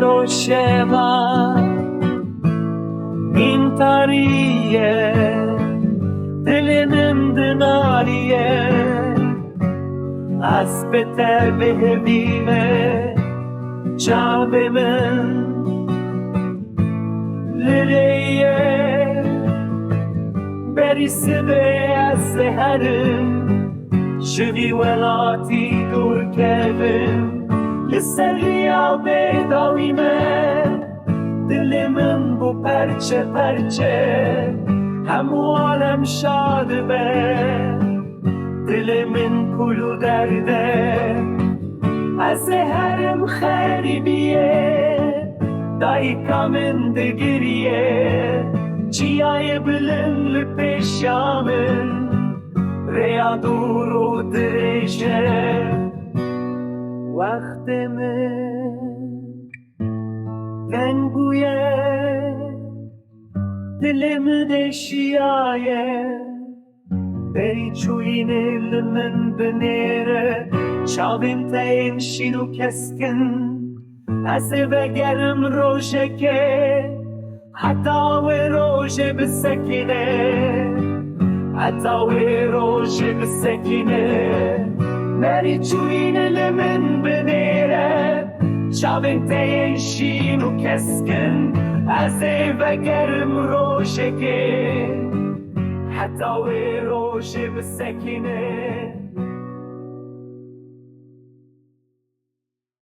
رو şeva این tarîye dilimin dinalîye از beter به hêvîme Çavêmin Rêya Berî sibê az herim şevî welatî dur kevim Li riya bê dawî me dilê min bu perçe perçe Hemû alem şad be dilê min kul derde Ez herim xerîbiyê Dayika min digirî Çiyayê bilind li pêşiya min Rêya dur û dirêj Wextê min teng bûye dilê min êşiyayê Berî çûyînê li min binêre Çavên te yên şîn û keskin Ez ê vegerim rojekê Heta wê rojê bisekîne Heta wê rojê bisekîne Berî çûyînê li min binêre Çavên te yên şîn û keskin Ez ê vegerim rojekê Heta wê rojê bisekîne